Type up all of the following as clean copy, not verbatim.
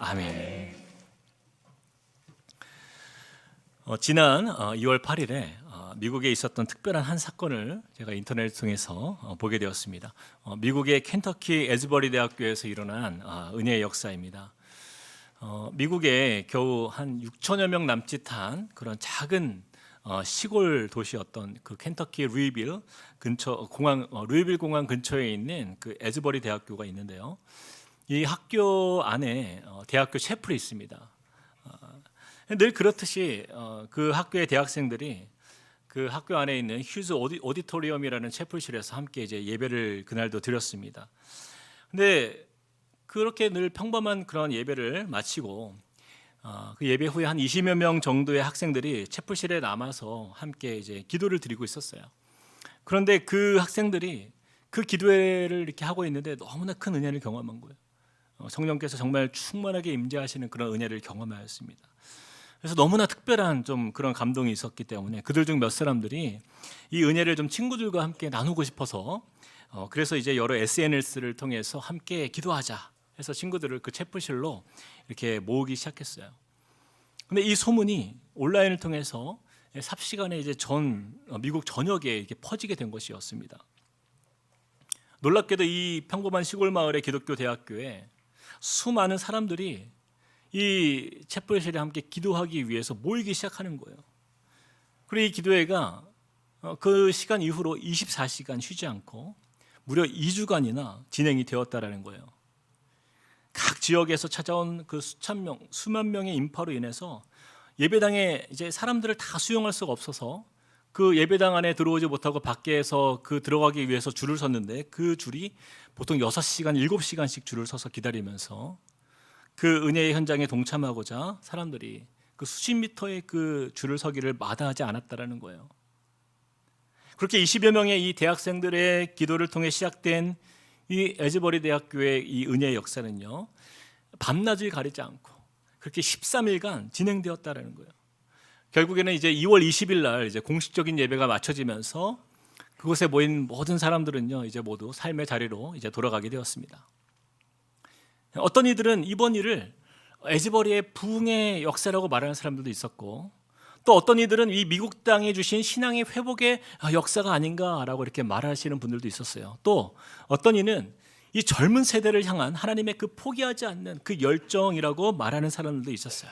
아멘. 지난 2월 8일에 미국에 있었던 특별한 한 사건을 제가 인터넷을 통해서 보게 되었습니다. 미국의 켄터키 에즈버리 대학교에서 일어난 은혜의 역사입니다. 미국에 겨우 한 6천여 명 남짓한 그런 작은 시골 도시였던 그 켄터키 루이빌 근처 루이빌 공항 근처에 있는 그 에즈버리 대학교가 있는데요. 이 학교 안에 대학교 채플이 있습니다. 늘 그렇듯이 그 학교의 대학생들이 그 학교 안에 있는 휴즈 오디토리엄이라는 채플실에서 함께 이제 예배를 그날도 드렸습니다. 근데 그렇게 늘 평범한 그런 예배를 마치고 그 예배 후에 한 20여 명 정도의 학생들이 채플실에 남아서 함께 이제 기도를 드리고 있었어요. 그런데 그 학생들이 그 기도회를 이렇게 하고 있는데 너무나 큰 은혜를 경험한 거예요. 성령께서 정말 충만하게 임재하시는 그런 은혜를 경험하였습니다. 그래서 너무나 특별한 좀 그런 감동이 있었기 때문에 그들 중 몇 사람들이 이 은혜를 좀 친구들과 함께 나누고 싶어서 그래서 이제 여러 SNS를 통해서 함께 기도하자 해서 친구들을 그 채플실로 이렇게 모으기 시작했어요. 근데 이 소문이 온라인을 통해서 삽시간에 이제 미국 전역에 이렇게 퍼지게 된 것이었습니다. 놀랍게도 이 평범한 시골 마을의 기독교 대학교에 수많은 사람들이 이 채플실에 함께 기도하기 위해서 모이기 시작하는 거예요. 그리고 이 기도회가 그 시간 이후로 24시간 쉬지 않고 무려 2주간이나 진행이 되었다라는 거예요. 각 지역에서 찾아온 그 수만 명의 인파로 인해서 예배당에 이제 사람들을 다 수용할 수가 없어서 그 예배당 안에 들어오지 못하고 밖에서 그 들어가기 위해서 줄을 섰는데 그 줄이 보통 6시간, 7시간씩 줄을 서서 기다리면서 그 은혜의 현장에 동참하고자 사람들이 그 수십 미터의 그 줄을 서기를 마다하지 않았다라는 거예요. 그렇게 20여 명의 이 대학생들의 기도를 통해 시작된 이 에즈버리 대학교의 이 은혜의 역사는요, 밤낮을 가리지 않고 그렇게 13일간 진행되었다라는 거예요. 결국에는 이제 2월 20일 날 이제 공식적인 예배가 마쳐지면서 그곳에 모인 모든 사람들은요, 이제 모두 삶의 자리로 이제 돌아가게 되었습니다. 어떤 이들은 이번 일을 에즈버리의 부흥의 역사라고 말하는 사람들도 있었고, 또 어떤 이들은 이 미국 땅에 주신 신앙의 회복의 역사가 아닌가라고 이렇게 말하시는 분들도 있었어요. 또 어떤 이는 이 젊은 세대를 향한 하나님의 그 포기하지 않는 그 열정이라고 말하는 사람들도 있었어요.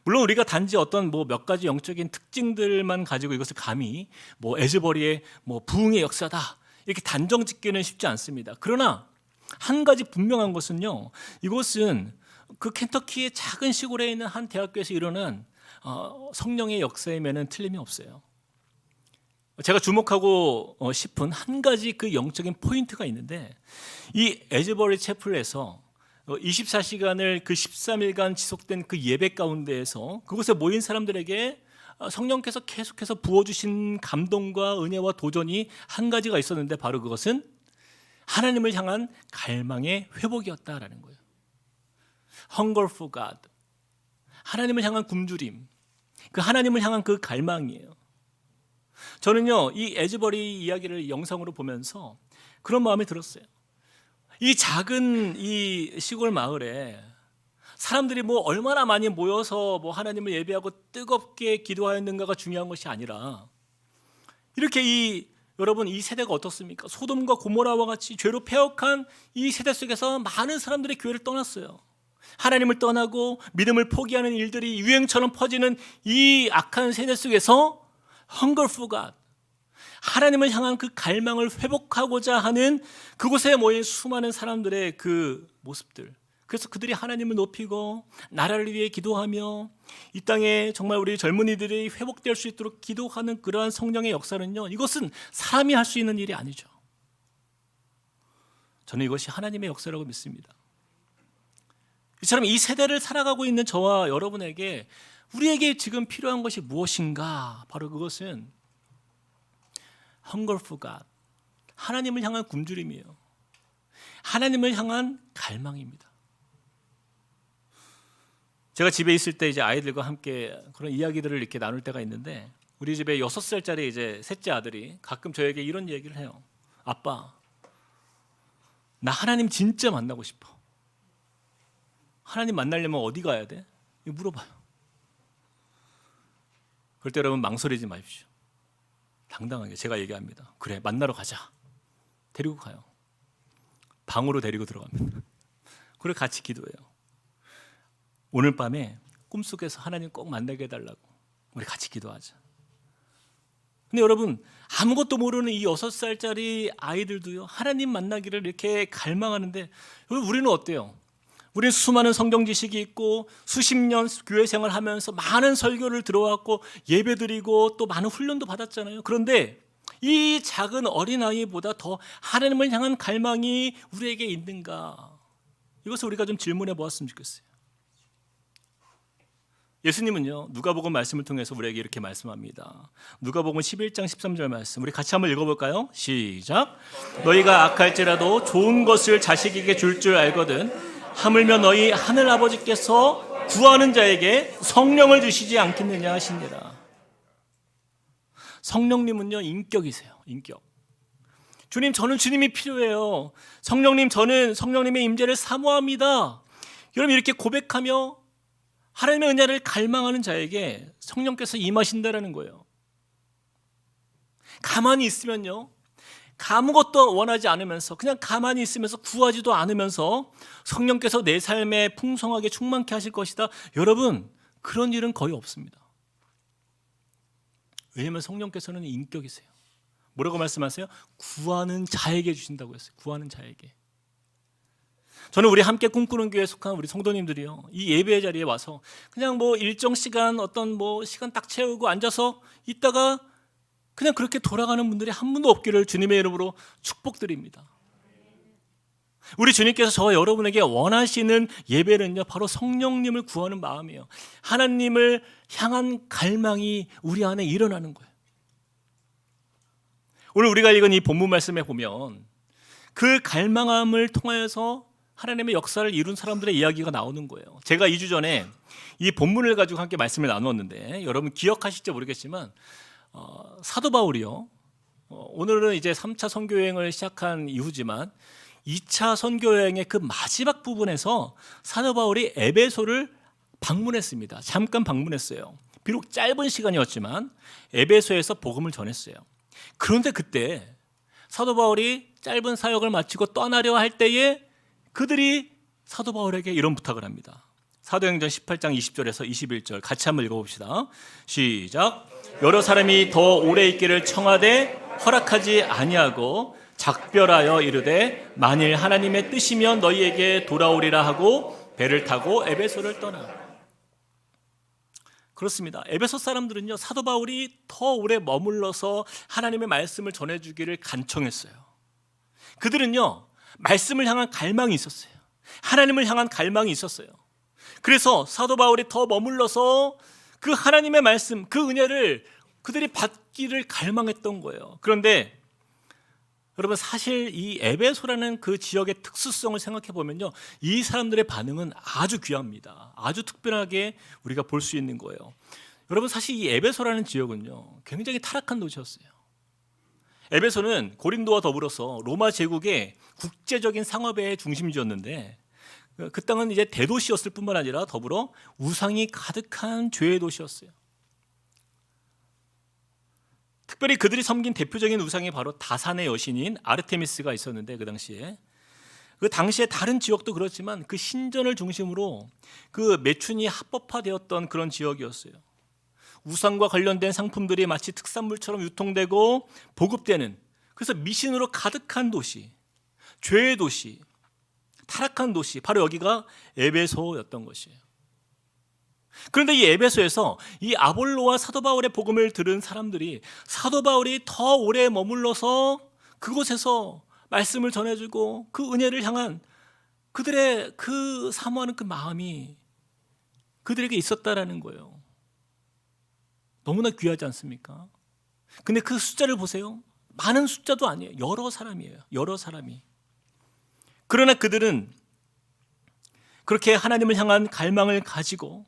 물론 우리가 단지 어떤 몇 가지 영적인 특징들만 가지고 이것을 감히 에즈버리의 부흥의 역사다 이렇게 단정 짓기는 쉽지 않습니다. 그러나 한 가지 분명한 것은요, 이곳은 그 켄터키의 작은 시골에 있는 한 대학교에서 일어난 성령의 역사임에는 틀림이 없어요. 제가 주목하고 싶은 한 가지 그 영적인 포인트가 있는데, 이 에즈버리 채플에서 24시간을 그 13일간 지속된 그 예배 가운데에서 그곳에 모인 사람들에게 성령께서 계속해서 부어주신 감동과 은혜와 도전이 한 가지가 있었는데, 바로 그것은 하나님을 향한 갈망의 회복이었다라는 거예요. Hunger for God, 하나님을 향한 굶주림, 그 하나님을 향한 그 갈망이에요. 저는요, 이 에즈버리 이야기를 영상으로 보면서 그런 마음이 들었어요. 이 작은 이 시골 마을에 사람들이 얼마나 많이 모여서 하나님을 예배하고 뜨겁게 기도하였는가가 중요한 것이 아니라, 이렇게 여러분 이 세대가 어떻습니까? 소돔과 고모라와 같이 죄로 패역한 이 세대 속에서 많은 사람들이 교회를 떠났어요. 하나님을 떠나고 믿음을 포기하는 일들이 유행처럼 퍼지는 이 악한 세대 속에서 Hunger for God, 하나님을 향한 그 갈망을 회복하고자 하는 그곳에 모인 수많은 사람들의 그 모습들, 그래서 그들이 하나님을 높이고 나라를 위해 기도하며 이 땅에 정말 우리 젊은이들이 회복될 수 있도록 기도하는 그러한 성령의 역사는요, 이것은 사람이 할 수 있는 일이 아니죠. 저는 이것이 하나님의 역사라고 믿습니다. 이처럼 이 세대를 살아가고 있는 저와 여러분에게, 우리에게 지금 필요한 것이 무엇인가? 바로 그것은 Hunger for God, 하나님을 향한 굶주림이에요. 하나님을 향한 갈망입니다. 제가 집에 있을 때 이제 아이들과 함께 그런 이야기들을 이렇게 나눌 때가 있는데, 우리 집에 6살짜리 이제 셋째 아들이 가끔 저에게 이런 얘기를 해요. 아빠, 나 하나님 진짜 만나고 싶어. 하나님 만나려면 어디 가야 돼? 이거 물어봐요. 그럴 때 여러분 망설이지 마십시오. 당당하게 제가 얘기합니다. 그래, 만나러 가자. 데리고 가요. 방으로 데리고 들어갑니다. 그리고 같이 기도해요. 오늘 밤에 꿈속에서 하나님 꼭 만나게 해달라고 우리 같이 기도하자. 근데 여러분, 아무것도 모르는 이 6살짜리 아이들도요, 하나님 만나기를 이렇게 갈망하는데, 우리는 어때요? 우리는 수많은 성경 지식이 있고 수십 년 교회 생활하면서 많은 설교를 들어왔고 예배드리고 또 많은 훈련도 받았잖아요. 그런데 이 작은 어린아이보다 더 하나님을 향한 갈망이 우리에게 있는가? 이것을 우리가 좀 질문해 보았으면 좋겠어요. 예수님은요, 누가복음 말씀을 통해서 우리에게 이렇게 말씀합니다. 누가복음 11장 13절 말씀, 우리 같이 한번 읽어볼까요? 시작. 너희가 악할지라도 좋은 것을 자식에게 줄 줄 알거든 하물며 너희 하늘 아버지께서 구하는 자에게 성령을 주시지 않겠느냐 하시니라. 성령님은요, 인격이세요. 인격. 주님, 저는 주님이 필요해요. 성령님, 저는 성령님의 임재를 사모합니다. 여러분, 이렇게 고백하며 하나님의 은혜를 갈망하는 자에게 성령께서 임하신다라는 거예요. 가만히 있으면요, 아무것도 원하지 않으면서 그냥 가만히 있으면서 구하지도 않으면서 성령께서 내 삶에 풍성하게 충만케 하실 것이다. 여러분, 그런 일은 거의 없습니다. 왜냐하면 성령께서는 인격이세요. 뭐라고 말씀하세요? 구하는 자에게 주신다고 했어요. 구하는 자에게. 저는 우리 함께 꿈꾸는 교회에 속한 우리 성도님들이요, 이 예배 자리에 와서 그냥 뭐 일정 시간 어떤 뭐 시간 딱 채우고 앉아서 있다가 그냥 그렇게 돌아가는 분들이 한 분도 없기를 주님의 이름으로 축복드립니다. 우리 주님께서 저와 여러분에게 원하시는 예배는요, 바로 성령님을 구하는 마음이에요. 하나님을 향한 갈망이 우리 안에 일어나는 거예요. 오늘 우리가 읽은 이 본문 말씀에 보면 그 갈망함을 통하여서 하나님의 역사를 이룬 사람들의 이야기가 나오는 거예요. 제가 2주 전에 이 본문을 가지고 함께 말씀을 나누었는데 여러분 기억하실지 모르겠지만 사도 바울이요, 오늘은 이제 3차 선교여행을 시작한 이후지만 2차 선교여행의 그 마지막 부분에서 사도 바울이 에베소를 방문했습니다. 잠깐 방문했어요. 비록 짧은 시간이었지만 에베소에서 복음을 전했어요. 그런데 그때 사도 바울이 짧은 사역을 마치고 떠나려 할 때에 그들이 사도 바울에게 이런 부탁을 합니다. 사도행전 18장 20절에서 21절 같이 한번 읽어봅시다. 시작. 여러 사람이 더 오래 있기를 청하되 허락하지 아니하고 작별하여 이르되 만일 하나님의 뜻이면 너희에게 돌아오리라 하고 배를 타고 에베소를 떠나. 그렇습니다. 에베소 사람들은요, 사도 바울이 더 오래 머물러서 하나님의 말씀을 전해주기를 간청했어요. 그들은요, 말씀을 향한 갈망이 있었어요. 하나님을 향한 갈망이 있었어요. 그래서 사도 바울이 더 머물러서 그 하나님의 말씀, 그 은혜를 그들이 받기를 갈망했던 거예요. 그런데 여러분, 사실 이 에베소라는 그 지역의 특수성을 생각해 보면요, 이 사람들의 반응은 아주 귀합니다. 아주 특별하게 우리가 볼 수 있는 거예요. 여러분, 사실 이 에베소라는 지역은요, 굉장히 타락한 도시였어요. 에베소는 고린도와 더불어서 로마 제국의 국제적인 상업의 중심지였는데 그 땅은 이제 대도시였을 뿐만 아니라 더불어 우상이 가득한 죄의 도시였어요. 특별히 그들이 섬긴 대표적인 우상이 바로 다산의 여신인 아르테미스가 있었는데 그 당시에 다른 지역도 그렇지만 그 신전을 중심으로 그 매춘이 합법화되었던 그런 지역이었어요. 우상과 관련된 상품들이 마치 특산물처럼 유통되고 보급되는, 그래서 미신으로 가득한 도시, 죄의 도시, 타락한 도시, 바로 여기가 에베소였던 것이에요. 그런데 이 에베소에서 이 아볼로와 사도 바울의 복음을 들은 사람들이 사도 바울이 더 오래 머물러서 그곳에서 말씀을 전해주고 그 은혜를 향한 그들의 그 사모하는 그 마음이 그들에게 있었다라는 거예요. 너무나 귀하지 않습니까? 근데 그 숫자를 보세요. 많은 숫자도 아니에요. 여러 사람이에요. 여러 사람이. 그러나 그들은 그렇게 하나님을 향한 갈망을 가지고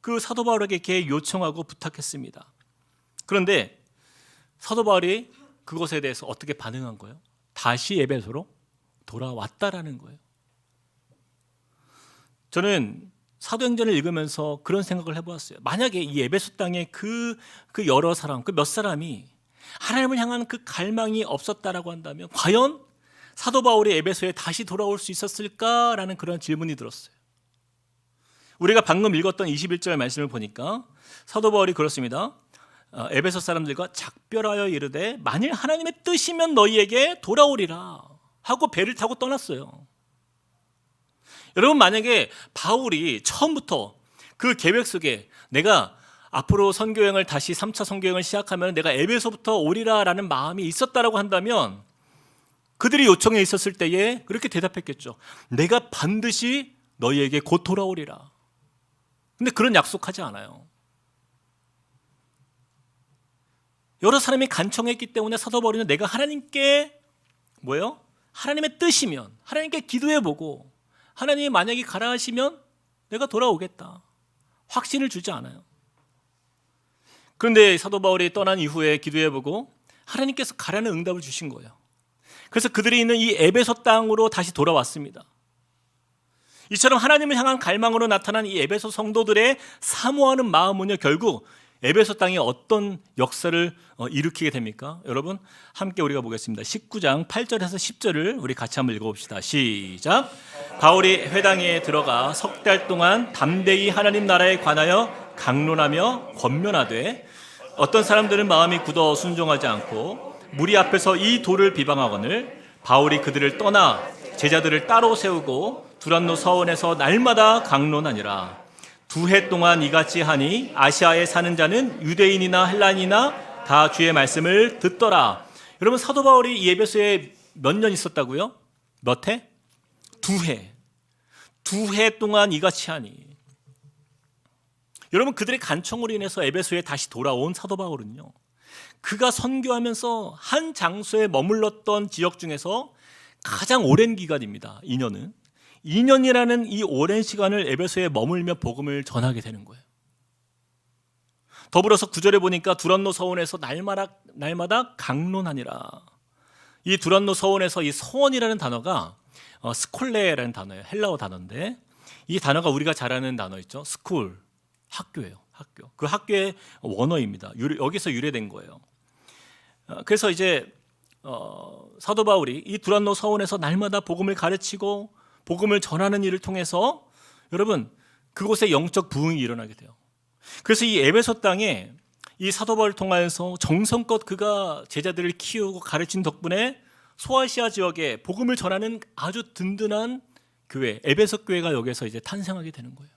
그 사도 바울에게 이렇게 요청하고 부탁했습니다. 그런데 사도 바울이 그것에 대해서 어떻게 반응한 거예요? 다시 에베소로 돌아왔다라는 거예요. 저는 사도행전을 읽으면서 그런 생각을 해보았어요. 만약에 이 에베소 땅에 그 여러 사람, 그 몇 사람이 하나님을 향한 그 갈망이 없었다라고 한다면 과연 사도 바울이 에베소에 다시 돌아올 수 있었을까라는 그런 질문이 들었어요. 우리가 방금 읽었던 21절 말씀을 보니까 사도 바울이 그렇습니다. 에베소 사람들과 작별하여 이르되 만일 하나님의 뜻이면 너희에게 돌아오리라 하고 배를 타고 떠났어요. 여러분, 만약에 바울이 처음부터 그 계획 속에 내가 앞으로 선교여행을 다시 3차 선교여행을 시작하면 내가 에베소부터 오리라라는 마음이 있었다라고 한다면 그들이 요청해 있었을 때에 그렇게 대답했겠죠. 내가 반드시 너희에게 곧 돌아오리라. 근데 그런 약속하지 않아요. 여러 사람이 간청했기 때문에 사도 바울은 내가 하나님께 뭐예요? 하나님의 뜻이면 하나님께 기도해보고 하나님이 만약에 가라 하시면 내가 돌아오겠다. 확신을 주지 않아요. 그런데 사도 바울이 떠난 이후에 기도해보고 하나님께서 가라는 응답을 주신 거예요. 그래서 그들이 있는 이 에베소 땅으로 다시 돌아왔습니다. 이처럼 하나님을 향한 갈망으로 나타난 이 에베소 성도들의 사모하는 마음은요, 결국 에베소 땅이 어떤 역사를 일으키게 됩니까? 여러분, 함께 우리가 보겠습니다. 19장 8절에서 10절을 우리 같이 한번 읽어봅시다. 시작. 바울이 회당에 들어가 석 달 동안 담대히 하나님 나라에 관하여 강론하며 권면하되 어떤 사람들은 마음이 굳어 순종하지 않고 무리 앞에서 이 돌을 비방하거늘 바울이 그들을 떠나 제자들을 따로 세우고 두란노 서원에서 날마다 강론하니라. 2해 동안 이같이 하니 아시아에 사는 자는 유대인이나 헬라인이나 다 주의 말씀을 듣더라. 여러분, 사도 바울이 이 에베소에 몇 년 있었다고요? 몇 해? 2해. 2해 동안 이같이 하니. 여러분, 그들의 간청으로 인해서 에베소에 다시 돌아온 사도 바울은요, 그가 선교하면서 한 장소에 머물렀던 지역 중에서 가장 오랜 기간입니다. 2년이라는 이 오랜 시간을 에베소에 머물며 복음을 전하게 되는 거예요. 더불어서 9절에 보니까 두란노 서원에서 날마다 강론하니라. 이 두란노 서원에서 이 서원이라는 단어가 스콜레라는 단어예요. 헬라어 단어인데 이 단어가 우리가 잘 아는 단어 있죠. 스쿨, 학교예요. 학교. 그 학교의 원어입니다. 여기서 유래된 거예요. 그래서 이제 사도 바울이 이 두란노 서원에서 날마다 복음을 가르치고 복음을 전하는 일을 통해서 여러분 그곳에 영적 부흥이 일어나게 돼요. 그래서 이 에베소 땅에 이 사도 바울을 통하여서 정성껏 그가 제자들을 키우고 가르친 덕분에 소아시아 지역에 복음을 전하는 아주 든든한 교회, 에베소 교회가 여기서 이제 탄생하게 되는 거예요.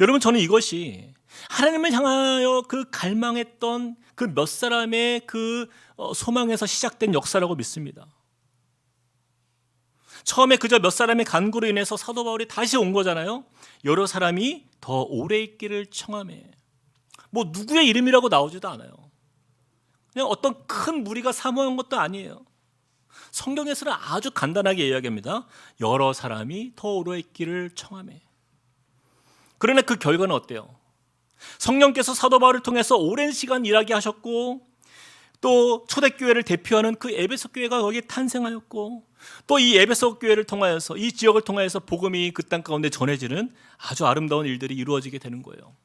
여러분, 저는 이것이 하나님을 향하여 그 갈망했던 그 몇 사람의 그 소망에서 시작된 역사라고 믿습니다. 처음에 그저 몇 사람의 간구로 인해서 사도 바울이 다시 온 거잖아요. 여러 사람이 더 오래 있기를 청하매. 뭐 누구의 이름이라고 나오지도 않아요. 그냥 어떤 큰 무리가 사모한 것도 아니에요. 성경에서는 아주 간단하게 이야기합니다. 여러 사람이 더 오래 있기를 청하매. 그러나 그 결과는 어때요? 성령께서 사도 바울을 통해서 오랜 시간 일하게 하셨고 또 초대교회를 대표하는 그 에베소 교회가 거기에 탄생하였고 또 이 에베소 교회를 통하여서 이 지역을 통하여서 복음이 그 땅 가운데 전해지는 아주 아름다운 일들이 이루어지게 되는 거예요.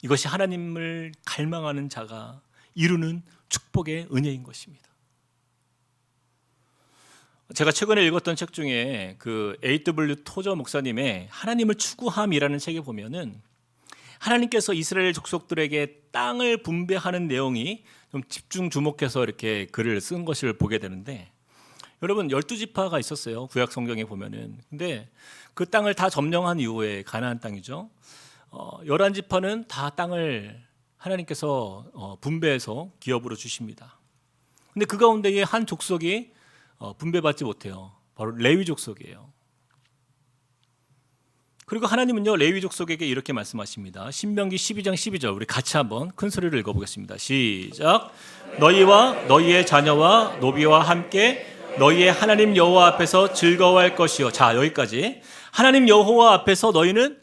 이것이 하나님을 갈망하는 자가 이루는 축복의 은혜인 것입니다. 제가 최근에 읽었던 책 중에 그 A.W. 토저 목사님의 하나님을 추구함이라는 책에 보면은 하나님께서 이스라엘 족속들에게 땅을 분배하는 내용이 좀 집중 주목해서 이렇게 글을 쓴 것을 보게 되는데 여러분 12지파가 있었어요. 구약 성경에 보면은. 근데 그 땅을 다 점령한 이후에 가나안 땅이죠. 11지파는 다 땅을 하나님께서 분배해서 기업으로 주십니다. 근데 그 가운데에 한 족속이 분배받지 못해요. 바로 레위 족속이에요. 그리고 하나님은요 레위 족속에게 이렇게 말씀하십니다. 신명기 12장 12절 우리 같이 한번 큰 소리로 읽어보겠습니다. 시작. 너희와 너희의 자녀와 노비와 함께 너희의 하나님 여호와 앞에서 즐거워할 것이요. 자, 여기까지. 하나님 여호와 앞에서 너희는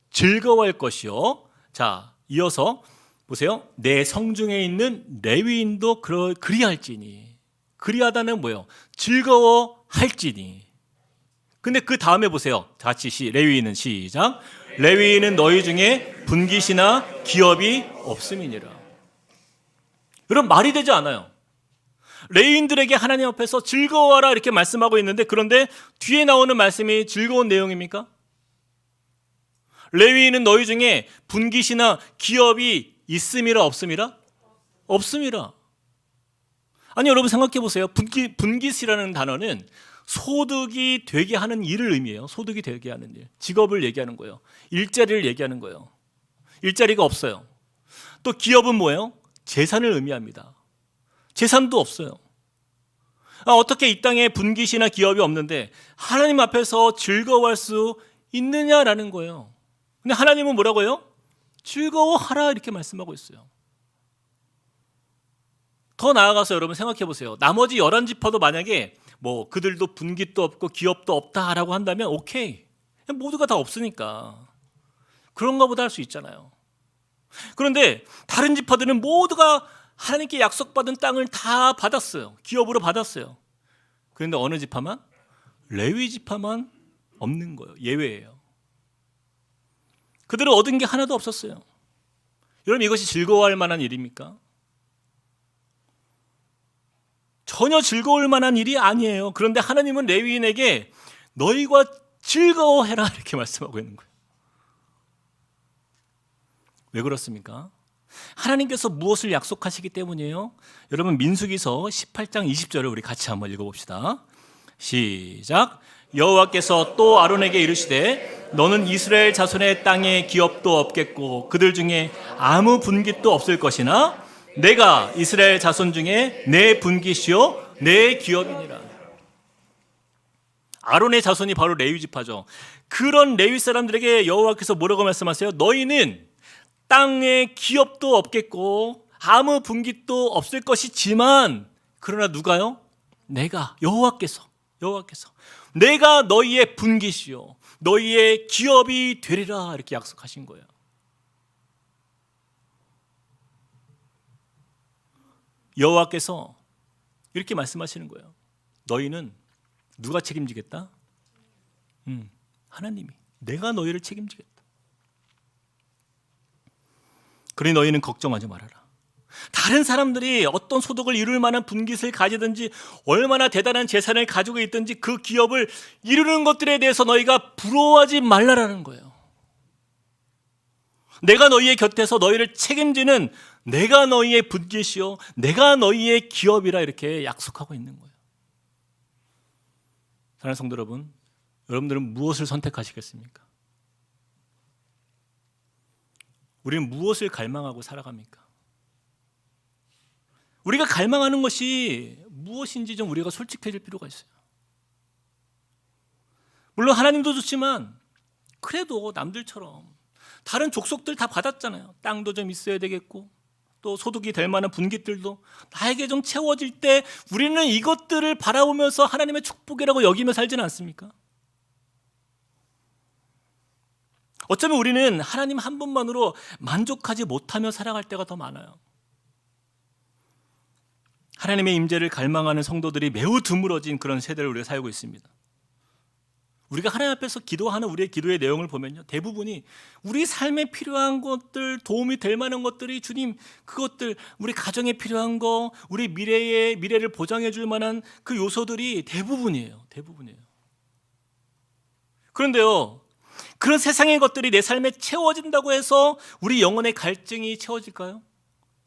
즐거워할 것이요. 자, 이어서 보세요. 내 성중에 있는 레위인도 그리할지니. 그리하다는 뭐예요? 즐거워할지니. 근데 그 다음에 보세요. 같이 레위인은 시작. 레위인은 너희 중에 분깃이나 기업이 없음이니라. 여러분, 말이 되지 않아요. 레위인들에게 하나님 앞에서 즐거워하라 이렇게 말씀하고 있는데, 그런데 뒤에 나오는 말씀이 즐거운 내용입니까? 레위인은 너희 중에 분깃이나 기업이 있음이라 없음이라? 없음이라. 아니, 여러분 생각해 보세요. 분깃이라는 단어는 소득이 되게 하는 일을 의미해요. 소득이 되게 하는 일. 직업을 얘기하는 거예요. 일자리를 얘기하는 거예요. 일자리가 없어요. 또 기업은 뭐예요? 재산을 의미합니다. 재산도 없어요. 어떻게 이 땅에 분깃이나 기업이 없는데 하나님 앞에서 즐거워할 수 있느냐라는 거예요. 근데 하나님은 뭐라고요? 즐거워하라 이렇게 말씀하고 있어요. 더 나아가서 여러분 생각해 보세요. 나머지 11지파도 만약에 뭐 그들도 분깃도 없고 기업도 없다라고 한다면 오케이. 모두가 다 없으니까 그런가 보다 할 수 있잖아요. 그런데 다른 지파들은 모두가 하나님께 약속받은 땅을 다 받았어요. 기업으로 받았어요. 그런데 어느 지파만? 레위 지파만 없는 거예요. 예외예요. 그들은 얻은 게 하나도 없었어요. 여러분, 이것이 즐거워할 만한 일입니까? 전혀 즐거울 만한 일이 아니에요. 그런데 하나님은 레위인에게 너희가 즐거워해라 이렇게 말씀하고 있는 거예요. 왜 그렇습니까? 하나님께서 무엇을 약속하시기 때문이에요? 여러분, 민수기서 18장 20절을 우리 같이 한번 읽어봅시다. 시작. 여호와께서 또 아론에게 이르시되 너는 이스라엘 자손의 땅에 기업도 없겠고 그들 중에 아무 분깃도 없을 것이나 내가 이스라엘 자손 중에 내 분깃이요 내 기업이니라. 아론의 자손이 바로 레위 지파죠. 그런 레위 사람들에게 여호와께서 뭐라고 말씀하세요? 너희는 땅에 기업도 없겠고 아무 분깃도 없을 것이지만 그러나 누가요? 내가 여호와께서 내가 너희의 분깃이요 너희의 기업이 되리라 이렇게 약속하신 거예요. 여호와께서 이렇게 말씀하시는 거예요. 너희는 누가 책임지겠다? 하나님이. 내가 너희를 책임지겠다. 그러니 너희는 걱정하지 말아라. 다른 사람들이 어떤 소득을 이룰 만한 분깃을 가지든지 얼마나 대단한 재산을 가지고 있든지 그 기업을 이루는 것들에 대해서 너희가 부러워하지 말라라는 거예요. 내가 너희의 곁에서 너희를 책임지는 내가 너희의 분깃이요 내가 너희의 기업이라 이렇게 약속하고 있는 거예요. 사랑하는 성도 여러분, 여러분들은 무엇을 선택하시겠습니까? 우리는 무엇을 갈망하고 살아갑니까? 우리가 갈망하는 것이 무엇인지 좀 우리가 솔직해질 필요가 있어요. 물론 하나님도 좋지만 그래도 남들처럼 다른 족속들 다 받았잖아요. 땅도 좀 있어야 되겠고 또 소득이 될 만한 분깃들도 나에게 좀 채워질 때 우리는 이것들을 바라보면서 하나님의 축복이라고 여기며 살지는 않습니까? 어쩌면 우리는 하나님 한 분만으로 만족하지 못하며 살아갈 때가 더 많아요. 하나님의 임재를 갈망하는 성도들이 매우 드물어진 그런 세대를 우리가 살고 있습니다. 우리가 하나님 앞에서 기도하는 우리의 기도의 내용을 보면요, 대부분이 우리 삶에 필요한 것들, 도움이 될 만한 것들이 주님, 그것들, 우리 가정에 필요한 거, 우리 미래를 보장해 줄 만한 그 요소들이 대부분이에요. 그런데요, 그런 세상의 것들이 내 삶에 채워진다고 해서 우리 영혼의 갈증이 채워질까요?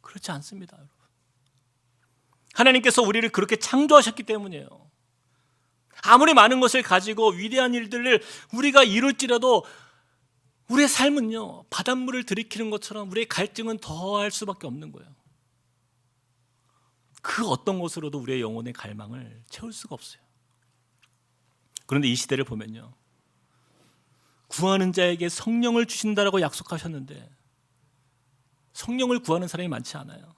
그렇지 않습니다. 여러분. 하나님께서 우리를 그렇게 창조하셨기 때문이에요. 아무리 많은 것을 가지고 위대한 일들을 우리가 이룰지라도 우리의 삶은요, 바닷물을 들이키는 것처럼 우리의 갈증은 더할 수밖에 없는 거예요. 그 어떤 것으로도 우리의 영혼의 갈망을 채울 수가 없어요. 그런데 이 시대를 보면요, 구하는 자에게 성령을 주신다라고 약속하셨는데 성령을 구하는 사람이 많지 않아요.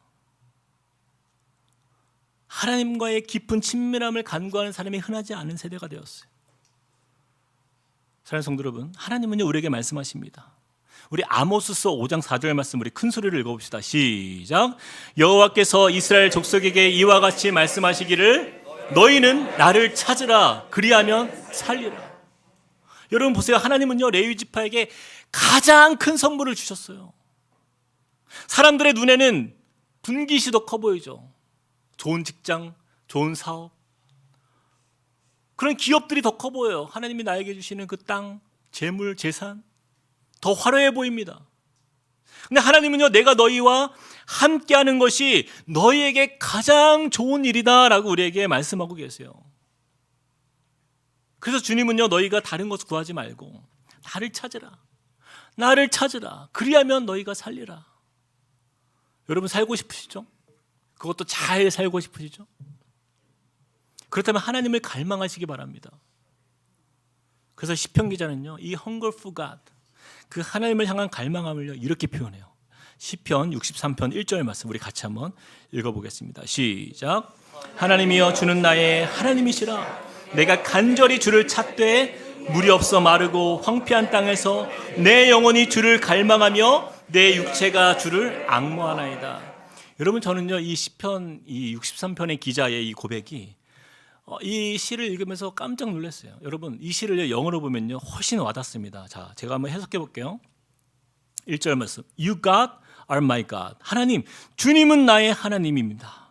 하나님과의 깊은 친밀함을 간구하는 사람이 흔하지 않은 세대가 되었어요. 사랑하는 성도 여러분, 하나님은요 우리에게 말씀하십니다. 우리 아모스서 5장 4절 말씀 우리 큰 소리를 읽어봅시다. 시작. 여호와께서 이스라엘 족속에게 이와 같이 말씀하시기를 너희는 나를 찾으라 그리하면 살리라. 여러분 보세요. 하나님은요, 레위 지파에게 가장 큰 선물을 주셨어요. 사람들의 눈에는 분깃이 더 커 보이죠. 좋은 직장, 좋은 사업, 그런 기업들이 더 커 보여요. 하나님이 나에게 주시는 그 땅, 재물, 재산 더 화려해 보입니다. 근데 하나님은요, 내가 너희와 함께하는 것이 너희에게 가장 좋은 일이다 라고 우리에게 말씀하고 계세요. 그래서 주님은요, 너희가 다른 것을 구하지 말고 나를 찾으라, 나를 찾으라, 그리하면 너희가 살리라. 여러분 살고 싶으시죠? 그것도 잘 살고 싶으시죠? 그렇다면 하나님을 갈망하시기 바랍니다. 그래서 시편 기자는요, 이 hunger for God, 그 하나님을 향한 갈망함을요, 이렇게 표현해요. 시편 63편 1절 말씀 우리 같이 한번 읽어보겠습니다. 시작. 하나님이여 주는 나의 하나님이시라. 내가 간절히 주를 찾되 물이 없어 마르고 황폐한 땅에서 내 영혼이 주를 갈망하며 내 육체가 주를 앙모하나이다. 여러분 저는요, 이 시편 이 63편의 기자의 이 고백이 이 시를 읽으면서 깜짝 놀랐어요. 여러분 이 시를 영어로 보면요, 훨씬 와닿습니다. 자, 제가 한번 해석해 볼게요. 1절 말씀. You God are my God. 하나님, 주님은 나의 하나님입니다.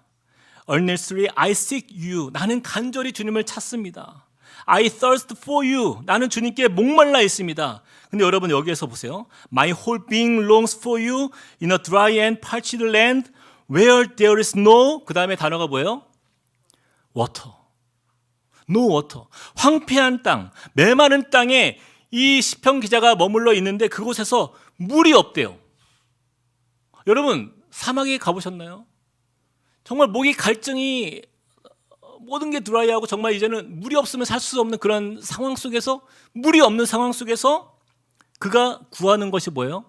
Earnestly I seek you. 나는 간절히 주님을 찾습니다. I thirst for you. 나는 주님께 목말라 있습니다. 근데 여러분 여기에서 보세요. My whole being longs for you in a dry and parched land where there is no, 그 다음에 단어가 뭐예요? water. no water. 황폐한 땅, 메마른 땅에 이 시편 기자가 머물러 있는데 그곳에서 물이 없대요. 여러분 사막에 가보셨나요? 정말 목이 갈증이 모든 게 드라이하고 정말 이제는 물이 없으면 살 수 없는 그런 상황 속에서, 물이 없는 상황 속에서 그가 구하는 것이 뭐예요?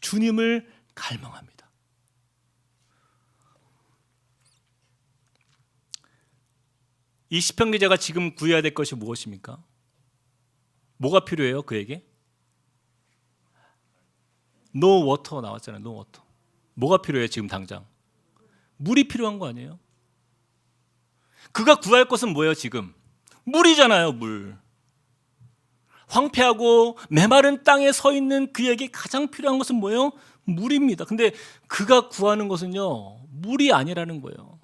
주님을 갈망합니다. 이 시편 기자가 지금 구해야 될 것이 무엇입니까? 뭐가 필요해요 그에게? No water 나왔잖아요. No water. 뭐가 필요해요 지금 당장? 물이 필요한 거 아니에요? 그가 구할 것은 뭐예요 지금? 물이잖아요. 물. 황폐하고 메마른 땅에 서 있는 그에게 가장 필요한 것은 뭐예요? 물입니다. 근데 그가 구하는 것은요, 물이 아니라는 거예요.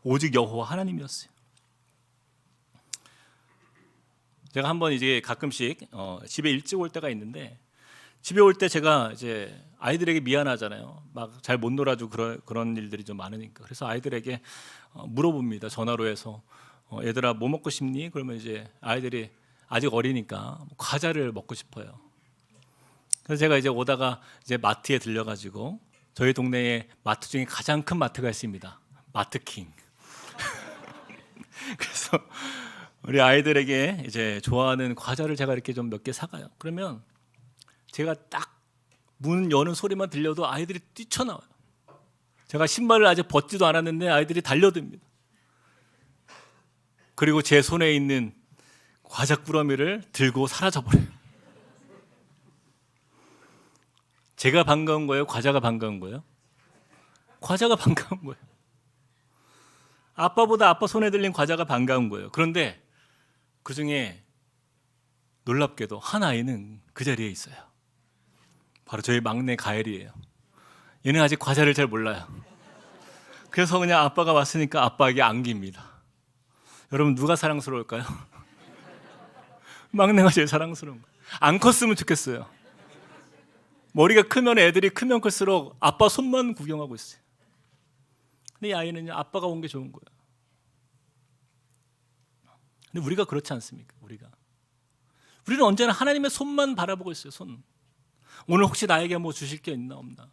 오직 여호와 하나님이었어요. 제가 한번 이제 가끔씩 집에 일찍 올 때가 있는데, 집에 올 때 제가 이제 아이들에게 미안하잖아요. 막 잘 못 놀아주고 그런 일들이 좀 많으니까. 그래서 아이들에게 물어봅니다. 전화로 해서 얘들아 뭐 먹고 싶니? 그러면 이제 아이들이 아직 어리니까 과자를 먹고 싶어요. 그래서 제가 이제 오다가 이제 마트에 들려가지고, 저희 동네에 마트 중에 가장 큰 마트가 있습니다. 마트킹. 그래서 우리 아이들에게 이제 좋아하는 과자를 제가 이렇게 좀 몇 개 사가요. 그러면 제가 딱 문 여는 소리만 들려도 아이들이 뛰쳐나와요. 제가 신발을 아직 벗지도 않았는데 아이들이 달려듭니다. 그리고 제 손에 있는 과자 꾸러미를 들고 사라져버려요. 제가 반가운 거예요? 과자가 반가운 거예요? 과자가 반가운 거예요. 아빠보다 아빠 손에 들린 과자가 반가운 거예요. 그런데 그 중에 놀랍게도 한 아이는 그 자리에 있어요. 바로 저희 막내 가엘이에요. 얘는 아직 과자를 잘 몰라요. 그래서 그냥 아빠가 왔으니까 아빠에게 안깁니다. 여러분 누가 사랑스러울까요? 막내가 제일 사랑스러운 거예요. 안 컸으면 좋겠어요. 머리가 크면 애들이 크면 클수록 아빠 손만 구경하고 있어요. 근데 이 아이는 아빠가 온 게 좋은 거예요. 근데 우리가 그렇지 않습니까? 우리는 언제나 하나님의 손만 바라보고 있어요. 손. 오늘 혹시 나에게 뭐 주실 게 있나 없나?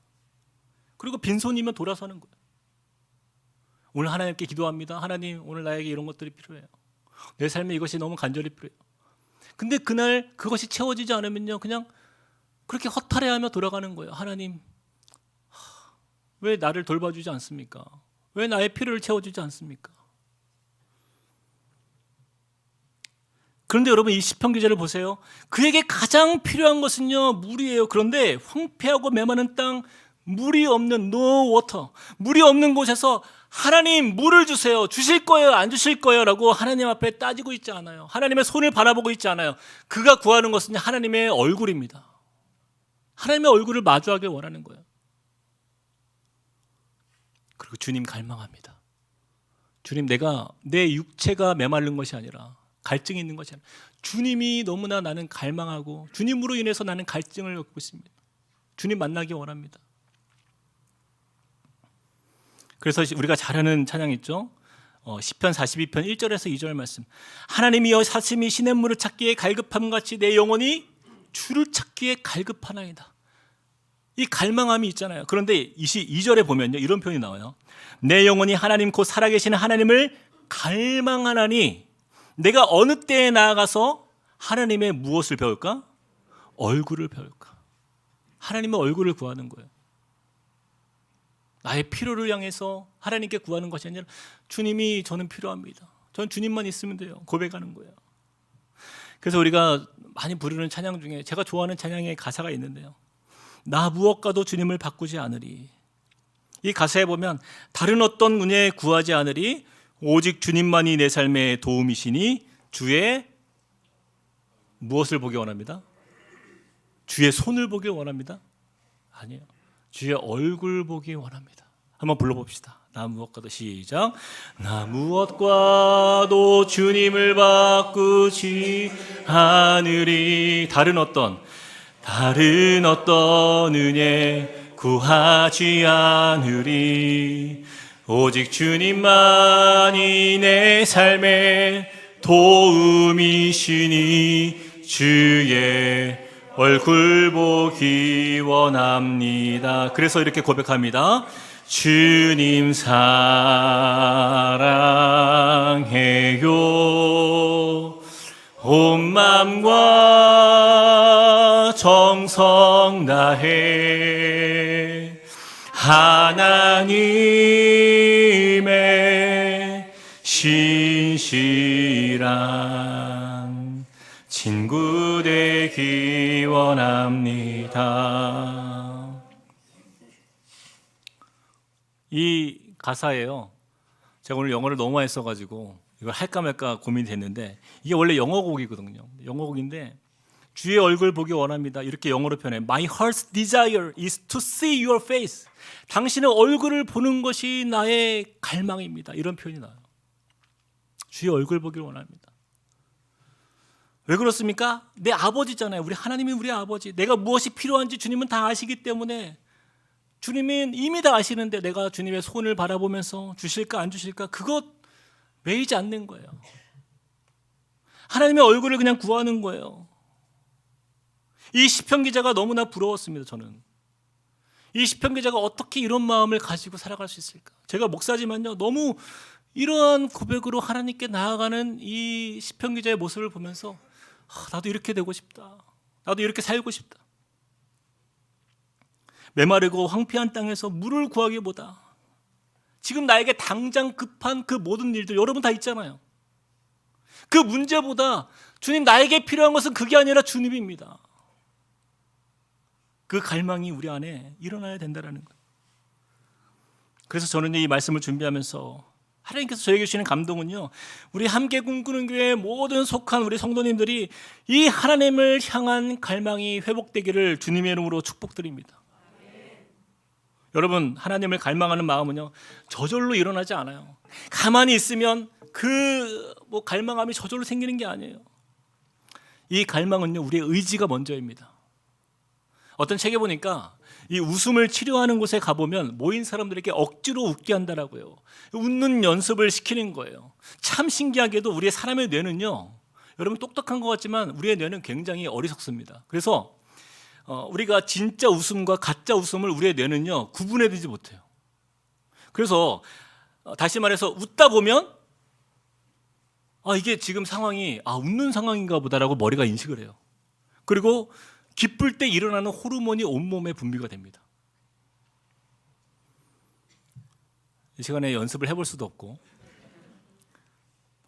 그리고 빈손이면 돌아서는 거예요. 오늘 하나님께 기도합니다. 하나님 오늘 나에게 이런 것들이 필요해요. 내 삶에 이것이 너무 간절히 필요해요. 근데 그날 그것이 채워지지 않으면요, 그냥 그렇게 허탈해하며 돌아가는 거예요. 하나님 왜 나를 돌봐주지 않습니까? 왜 나의 필요를 채워주지 않습니까? 그런데 여러분 이 시편 기자를 보세요. 그에게 가장 필요한 것은요, 물이에요. 그런데 황폐하고 메마른 땅, 물이 없는 no water, 물이 없는 곳에서 하나님 물을 주세요. 주실 거예요? 안 주실 거예요? 라고 하나님 앞에 따지고 있지 않아요. 하나님의 손을 바라보고 있지 않아요. 그가 구하는 것은 하나님의 얼굴입니다. 하나님의 얼굴을 마주하길 원하는 거예요. 그리고 주님 갈망합니다. 주님, 내 육체가 메마른 것이 아니라, 갈증이 있는 것이 아니라 주님이 너무나 나는 갈망하고 주님으로 인해서 나는 갈증을 겪고 있습니다. 주님 만나기 원합니다. 그래서 우리가 잘 아는 찬양 있죠? 시편 42편 1절에서 2절 말씀. 하나님이여 사슴이 시냇물을 찾기에 갈급함같이 내 영혼이 주를 찾기에 갈급하나이다. 이 갈망함이 있잖아요. 그런데 22절에 보면요, 이런 표현이 나와요. 내 영혼이 하나님 곧 살아계시는 하나님을 갈망하나니 내가 어느 때에 나아가서 하나님의 무엇을 배울까? 얼굴을 배울까? 하나님의 얼굴을 구하는 거예요. 나의 필요를 향해서 하나님께 구하는 것이 아니라 주님이 저는 필요합니다. 전 주님만 있으면 돼요. 고백하는 거예요. 그래서 우리가 많이 부르는 찬양 중에 제가 좋아하는 찬양의 가사가 있는데요. 나 무엇과도 주님을 바꾸지 않으리. 이 가사에 보면 다른 어떤 은혜 구하지 않으리 오직 주님만이 내 삶의 도움이시니 주의 무엇을 보기 원합니다? 주의 손을 보기 원합니다? 아니에요. 주의 얼굴 보기 원합니다. 한번 불러봅시다. 나 무엇과도 시작. 나 무엇과도 주님을 바꾸지 않으리. 다른 어떤 은혜 구하지 않으리. 오직 주님만이 내 삶의 도움이시니 주의 얼굴 보기 원합니다. 그래서 이렇게 고백합니다. 주님 사랑해요. 온 마음과 정성 다해 하나님의 신실한 친구 되기 원합니다. 이 가사예요. 제가 오늘 영어를 너무 많이 써가지고 이걸 할까 말까 고민이 됐는데 이게 원래 영어 곡이거든요. 영어 곡인데 주의 얼굴 보기 원합니다. 이렇게 영어로 표현해. My heart's desire is to see your face. 당신의 얼굴을 보는 것이 나의 갈망입니다. 이런 표현이 나와요. 주의 얼굴 보기 원합니다. 왜 그렇습니까? 내 아버지잖아요. 우리 하나님이 우리 아버지. 내가 무엇이 필요한지 주님은 다 아시기 때문에 주님은 이미 다 아시는데 내가 주님의 손을 바라보면서 주실까 안 주실까 그것 매이지 않는 거예요. 하나님의 얼굴을 그냥 구하는 거예요. 이 시편 기자가 너무나 부러웠습니다. 저는 이 시편 기자가 어떻게 이런 마음을 가지고 살아갈 수 있을까? 제가 목사지만요, 너무 이러한 고백으로 하나님께 나아가는 이 시편 기자의 모습을 보면서 나도 이렇게 되고 싶다. 나도 이렇게 살고 싶다. 메마르고 황폐한 땅에서 물을 구하기보다 지금 나에게 당장 급한 그 모든 일들 여러분 다 있잖아요. 그 문제보다 주님 나에게 필요한 것은 그게 아니라 주님입니다. 그 갈망이 우리 안에 일어나야 된다는 거예요. 그래서 저는 이 말씀을 준비하면서 하나님께서 저에게 주시는 감동은요, 우리 함께 꿈꾸는 교회에 모든 속한 우리 성도님들이 이 하나님을 향한 갈망이 회복되기를 주님의 이름으로 축복드립니다. 여러분, 하나님을 갈망하는 마음은요 저절로 일어나지 않아요. 가만히 있으면 그 갈망함이 저절로 생기는 게 아니에요. 이 갈망은요 우리의 의지가 먼저입니다. 어떤 책에 보니까 이 웃음을 치료하는 곳에 가보면 모인 사람들에게 억지로 웃게 한다라고요. 웃는 연습을 시키는 거예요. 참 신기하게도 우리의 사람의 뇌는요, 여러분 똑똑한 것 같지만 우리의 뇌는 굉장히 어리석습니다. 그래서 우리가 진짜 웃음과 가짜 웃음을 우리의 뇌는요 구분해내지 못해요. 그래서 다시 말해서 웃다 보면 이게 지금 상황이 웃는 상황인가 보다라고 머리가 인식을 해요. 그리고 기쁠 때 일어나는 호르몬이 온몸에 분비가 됩니다. 이 시간에 연습을 해볼 수도 없고,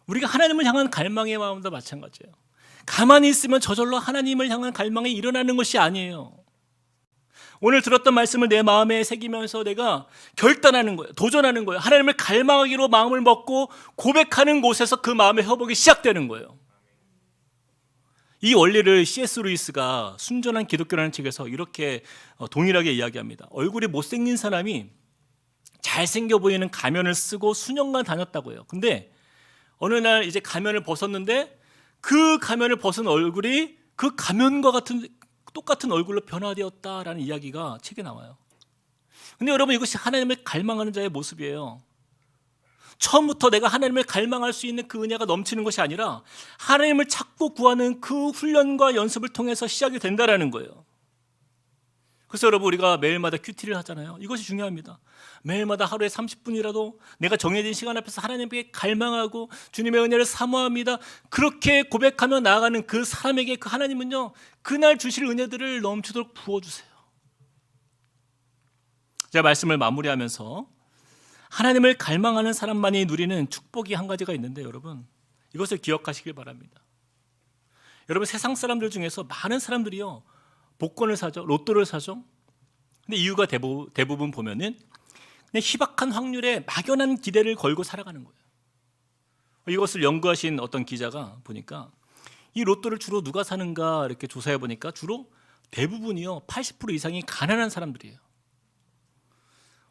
우리가 하나님을 향한 갈망의 마음도 마찬가지예요. 가만히 있으면 저절로 하나님을 향한 갈망이 일어나는 것이 아니에요. 오늘 들었던 말씀을 내 마음에 새기면서 내가 결단하는 거예요. 도전하는 거예요. 하나님을 갈망하기로 마음을 먹고 고백하는 곳에서 그 마음의 회복이 시작되는 거예요. 이 원리를 C.S. 루이스가 순전한 기독교라는 책에서 이렇게 동일하게 이야기합니다. 얼굴이 못생긴 사람이 잘생겨 보이는 가면을 쓰고 수년간 다녔다고 해요. 근데 어느 날 이제 가면을 벗었는데 그 가면을 벗은 얼굴이 그 가면과 똑같은 얼굴로 변화되었다라는 이야기가 책에 나와요. 근데 여러분, 이것이 하나님을 갈망하는 자의 모습이에요. 처음부터 내가 하나님을 갈망할 수 있는 그 은혜가 넘치는 것이 아니라 하나님을 찾고 구하는 그 훈련과 연습을 통해서 시작이 된다라는 거예요. 그래서 여러분, 우리가 매일마다 큐티를 하잖아요. 이것이 중요합니다. 매일마다 하루에 30분이라도 내가 정해진 시간 앞에서 하나님께 갈망하고 주님의 은혜를 사모합니다. 그렇게 고백하며 나아가는 그 사람에게 그 하나님은요, 그날 주실 은혜들을 넘치도록 부어주세요. 제가 말씀을 마무리하면서 하나님을 갈망하는 사람만이 누리는 축복이 한 가지가 있는데, 여러분, 이것을 기억하시길 바랍니다. 여러분, 세상 사람들 중에서 많은 사람들이요, 복권을 사죠, 로또를 사죠. 근데 이유가 대부분 보면은 그냥 희박한 확률에 막연한 기대를 걸고 살아가는 거예요. 이것을 연구하신 어떤 기자가 보니까 이 로또를 주로 누가 사는가 이렇게 조사해 보니까 주로 대부분이요, 80% 이상이 가난한 사람들이에요.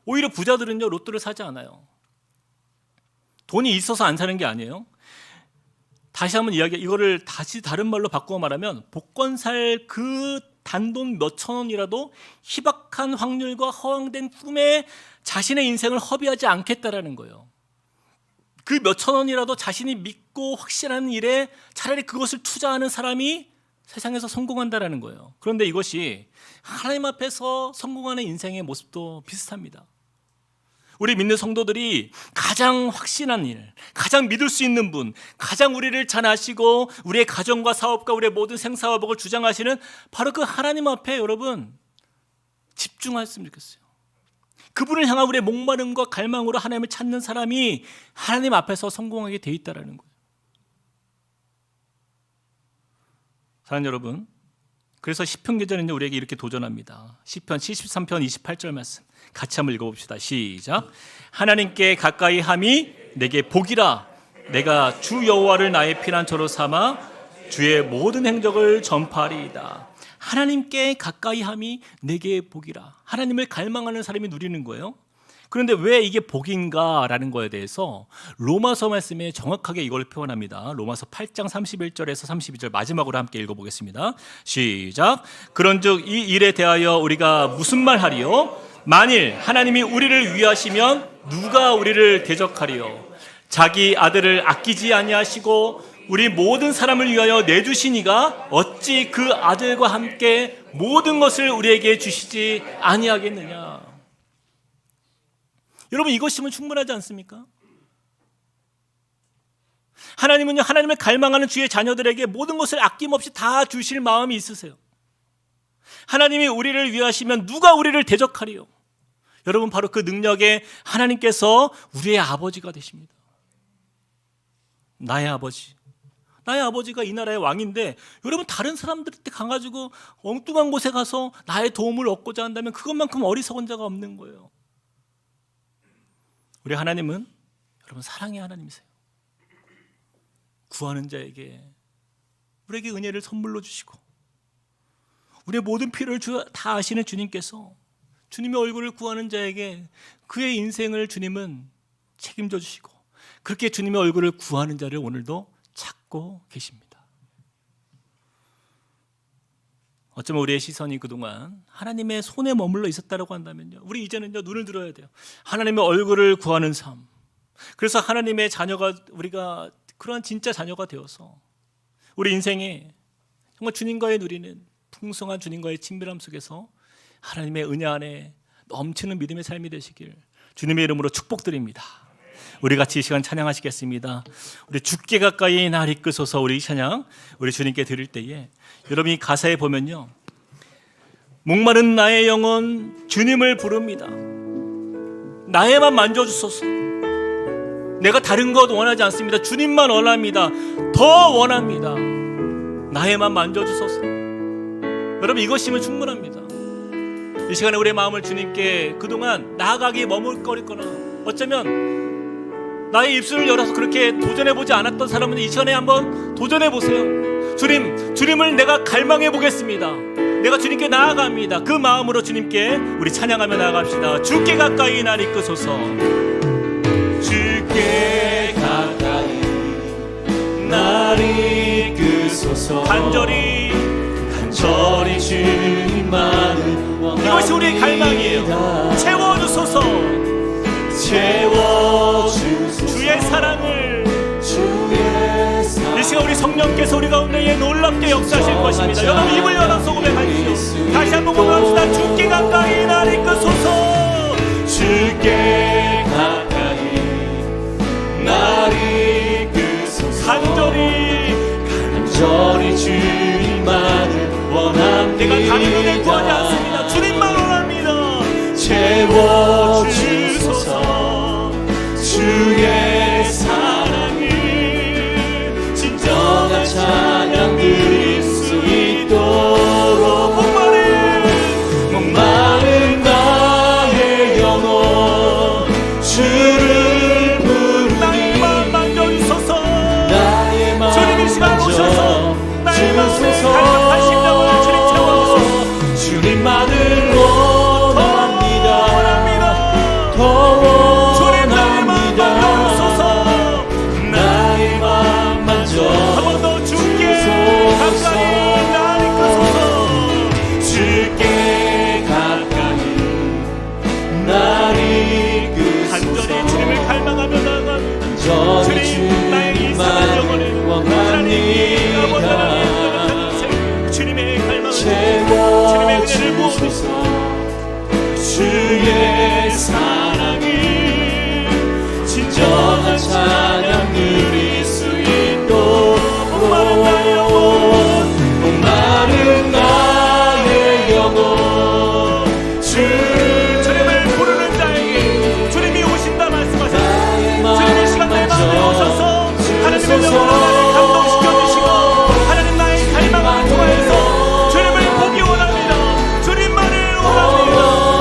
오히려 부자들은요, 로또를 사지 않아요. 돈이 있어서 안 사는 게 아니에요. 다시 한번 이거를 다시 다른 말로 바꾸어 말하면 복권 살 그 단돈 몇천 원이라도 희박한 확률과 허황된 꿈에 자신의 인생을 허비하지 않겠다라는 거예요. 그 몇천 원이라도 자신이 믿고 확신하는 일에 차라리 그것을 투자하는 사람이 세상에서 성공한다라는 거예요. 그런데 이것이 하나님 앞에서 성공하는 인생의 모습도 비슷합니다. 우리 믿는 성도들이 가장 확신한 일, 가장 믿을 수 있는 분, 가장 우리를 잘 아시고 우리의 가정과 사업과 우리의 모든 생사화복을 주장하시는 바로 그 하나님 앞에 여러분 집중했으면 좋겠어요. 그분을 향한 우리의 목마름과 갈망으로 하나님을 찾는 사람이 하나님 앞에서 성공하게 돼 있다는 거예요. 사랑하는 여러분, 그래서 시편 기자는 우리에게 이렇게 도전합니다. 시편 73편 28절 말씀 같이 한번 읽어봅시다. 시작. 하나님께 가까이 함이 내게 복이라. 내가 주 여호와를 나의 피난처로 삼아 주의 모든 행적을 전파하리이다. 하나님께 가까이 함이 내게 복이라. 하나님을 갈망하는 사람이 누리는 거예요. 그런데 왜 이게 복인가라는 거에 대해서 로마서 말씀에 정확하게 이걸 표현합니다. 로마서 8장 31절에서 32절 마지막으로 함께 읽어보겠습니다. 시작. 그런즉 이 일에 대하여 우리가 무슨 말하리요? 만일 하나님이 우리를 위하시면 누가 우리를 대적하리요? 자기 아들을 아끼지 아니하시고 우리 모든 사람을 위하여 내주시니가 어찌 그 아들과 함께 모든 것을 우리에게 주시지 아니하겠느냐? 여러분, 이것이면 충분하지 않습니까? 하나님은요, 하나님을 갈망하는 주의 자녀들에게 모든 것을 아낌없이 다 주실 마음이 있으세요. 하나님이 우리를 위하시면 누가 우리를 대적하리요? 여러분, 바로 그 능력에 하나님께서 우리의 아버지가 되십니다. 나의 아버지. 나의 아버지가 이 나라의 왕인데, 여러분, 다른 사람들한테 가가지고 엉뚱한 곳에 가서 나의 도움을 얻고자 한다면 그것만큼 어리석은 자가 없는 거예요. 우리 하나님은 여러분 사랑의 하나님이세요. 구하는 자에게 우리에게 은혜를 선물로 주시고 우리의 모든 필요를 다 아시는 주님께서 주님의 얼굴을 구하는 자에게 그의 인생을 주님은 책임져 주시고 그렇게 주님의 얼굴을 구하는 자를 오늘도 찾고 계십니다. 어쩌면 우리의 시선이 그동안 하나님의 손에 머물러 있었다고 한다면요, 우리 이제는요 눈을 들어야 돼요. 하나님의 얼굴을 구하는 삶. 그래서 하나님의 자녀가, 우리가 그러한 진짜 자녀가 되어서 우리 인생에 정말 주님과의 누리는 풍성한 주님과의 친밀함 속에서 하나님의 은혜 안에 넘치는 믿음의 삶이 되시길 주님의 이름으로 축복드립니다. 우리 같이 이 시간 찬양하시겠습니다. 우리 주께 가까이 날 이끄소서. 우리 이 찬양 우리 주님께 드릴 때에 여러분이 가사에 보면요, 목마른 나의 영혼 주님을 부릅니다. 나에만 만져주소서. 내가 다른 것 원하지 않습니다. 주님만 원합니다. 더 원합니다. 나에만 만져주소서. 여러분, 이것이면 충분합니다. 이 시간에 우리의 마음을 주님께 그동안 나아가기에 머물거렸거나 어쩌면 나의 입술을 열어서 그렇게 도전해보지 않았던 사람은 이 시간에 한번 도전해보세요. 주님을 내가 갈망해보겠습니다. 내가 주님께 나아갑니다. 그 마음으로 주님께 우리 찬양하며 나아갑시다. 주께 가까이 날 이끄소서. 주께 가까이 날 이끄소서. 간절히 주님만을 원합니다. 이것이 우리의 갈망이에요. 채워주소서. 주의 사랑을 이 시간 우리 성령께서 우리 가운데에 놀랍게 역사하실 것입니다. 여러분 입을 열어서 고백하십시오. 다시 한번 고백합시다. 주께 가까이 날 이끄소서. 주께 가까이 날 이끄소서. 간절히 주님만을 원합니다. 내가 다른 은혜 구하지 않습니다. 주님만 원합니다. 채워주소서. 주의 사랑을 진정한 찬양 드릴 수 있도록 목마른 나의 영혼 주를 부르니 나의 마음 만져주소서. 나의 마음 주님 이 시간 오셔서 나의 마음에 간절한 심령을 주님 채워주소서. 주님만을 원합니다. 더 원합니다. 나의 마음 만져 한 번 더 주께 가까이 날 이끄소서. 주께 가까이 날 이끄소서. 간절히 주님을 갈망하며 나아갑니다. 주님 나의 이상한 영혼을 원합니다. 주님의 갈망을 주님의 은혜를 부어주소서. 주의 사랑을 진정한 찬양 드릴 수 있도록 목마른 나의 영혼 주님을 부르는 자에게 주님이 오신다 말씀하셨습니다. 주님 이 시간 내 마음에 오셔서 하나님의 영혼을 나를 감동시켜 주시고 하나님 나의 갈망을 통하여서 주님을 보기 원합니다. 주님만을 원합니다.